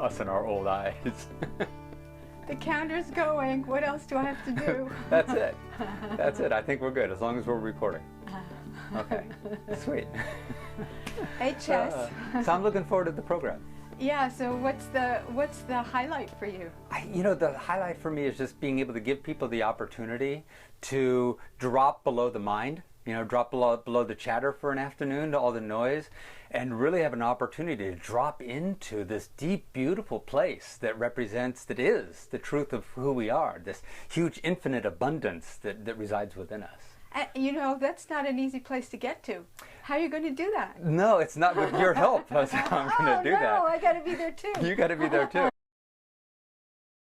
us and our old eyes. The counter's going. What else do I have to do? That's it. That's it. I think we're good as long as we're recording. Okay. Sweet. HS. So I'm looking forward to the program. Yeah. So what's the highlight for you? The highlight for me is just being able to give people the opportunity to drop below the mind. Drop below the chatter for an afternoon, to all the noise, and really have an opportunity to drop into this deep, beautiful place that is the truth of who we are, this huge infinite abundance that resides within us. That's not an easy place to get to. How are you going to do that? No, it's not with your help. That's how I'm going to do that. Oh, no, I got to be there too. You got to be there too.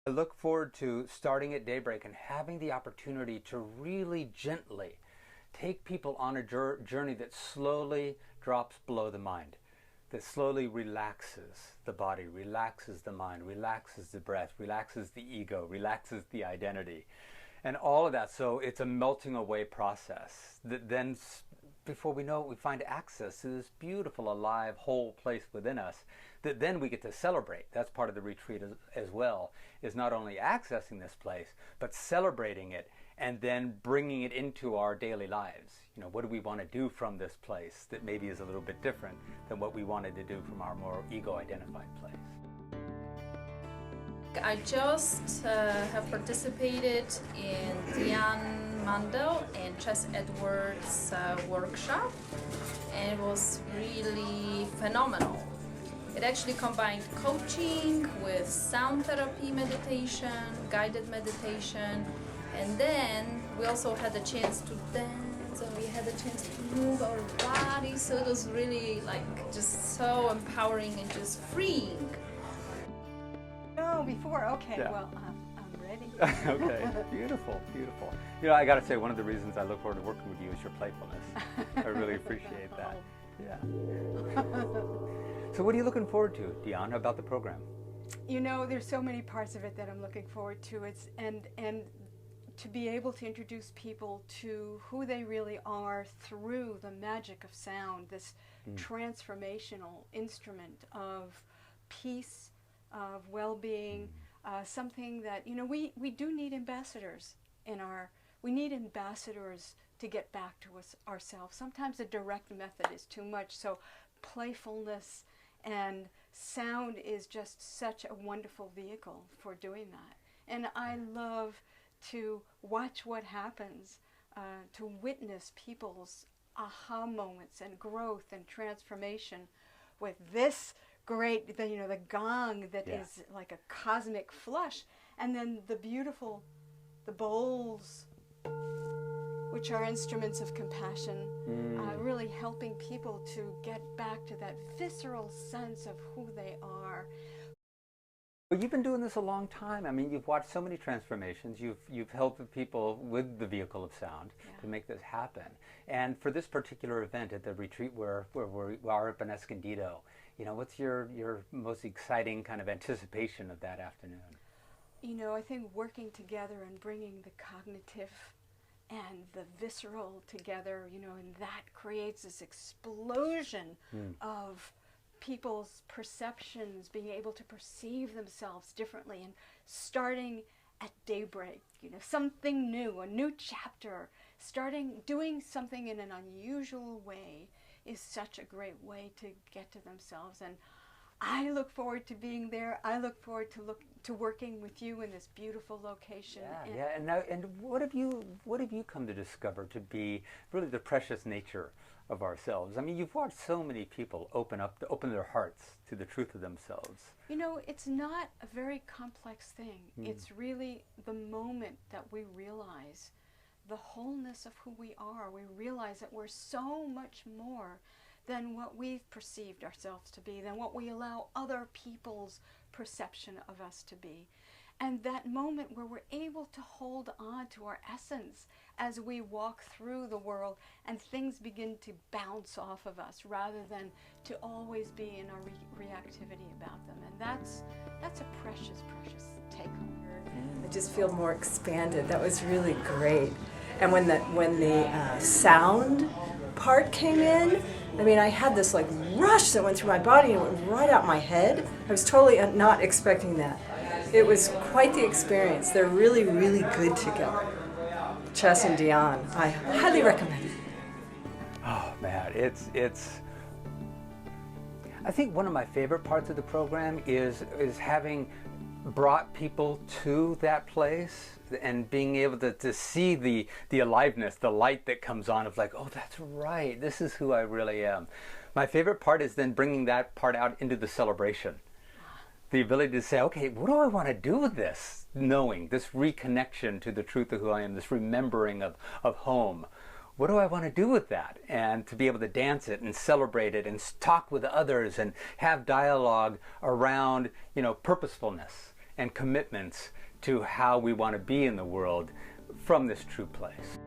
I look forward to starting at daybreak and having the opportunity to really gently take people on a journey that slowly drops below the mind, that slowly relaxes the body, relaxes the mind, relaxes the breath, relaxes the ego, relaxes the identity, and all of that. So it's a melting away process that then, before we know it, we find access to this beautiful, alive, whole place within us that then we get to celebrate. That's part of the retreat as well, is not only accessing this place, but celebrating it and then bringing it into our daily lives. What do we want to do from this place that maybe is a little bit different than what we wanted to do from our more ego-identified place? I just have participated in Diane, Mandle, and Chess Edwards' workshop, and it was really phenomenal. It actually combined coaching with sound therapy meditation, guided meditation, and then we also had a chance to dance, and we had a chance to move our bodies, so it was really just so empowering and just freeing. Oh, before, okay, Yeah. Well, I'm ready. Okay, beautiful, beautiful. I got to say, one of the reasons I look forward to working with you is your playfulness. I really appreciate that. Yeah. So what are you looking forward to, Diane, about the program? There's so many parts of it that I'm looking forward to. And to be able to introduce people to who they really are through the magic of sound, this transformational instrument of peace, of well-being, something that, we do need ambassadors we need ambassadors to get back to ourselves. Sometimes a direct method is too much, so playfulness and sound is just such a wonderful vehicle for doing that. And I love to watch what happens, to witness people's aha moments and growth and transformation with this great, the gong that is like a cosmic flush, and then the bowls, which are instruments of compassion, really helping people to get back to that visceral sense of who they are. Well, you've been doing this a long time. I mean, you've watched so many transformations. You've helped people with the vehicle of sound to make this happen. And for this particular event at the retreat where we are up in Escondido, what's your most exciting kind of anticipation of that afternoon? I think working together and bringing the cognitive and the visceral together, and that creates this explosion of people's perceptions, being able to perceive themselves differently, and starting at daybreak, something new, a new chapter, doing something in an unusual way is such a great way to get to themselves. And I look forward to being there. I look forward to working with you in this beautiful location. And what have you come to discover to be really the precious nature of ourselves? I mean, you've watched so many people open their hearts to the truth of themselves. It's not a very complex thing. It's really the moment that we realize the wholeness of who we are. We realize that we're so much more than what we've perceived ourselves to be, than what we allow other people's perception of us to be. And that moment where we're able to hold on to our essence as we walk through the world and things begin to bounce off of us rather than to always be in our reactivity about them. And that's a precious, precious take home. I just feel more expanded. That was really great. And when the sound part came in, I mean, I had this like rush that went through my body and went right out my head. I was totally not expecting that. It was quite the experience. They're really, really good together. Chess and Diane, I highly recommend it. Oh man, it's. I think one of my favorite parts of the program is having brought people to that place and being able to see the aliveness, the light that comes on of like, oh, that's right, this is who I really am. My favorite part is then bringing that part out into the celebration. The ability to say, okay, what do I want to do with this? Knowing, this reconnection to the truth of who I am, this remembering of home. What do I want to do with that? And to be able to dance it and celebrate it and talk with others and have dialogue around, purposefulness and commitments to how we want to be in the world from this true place.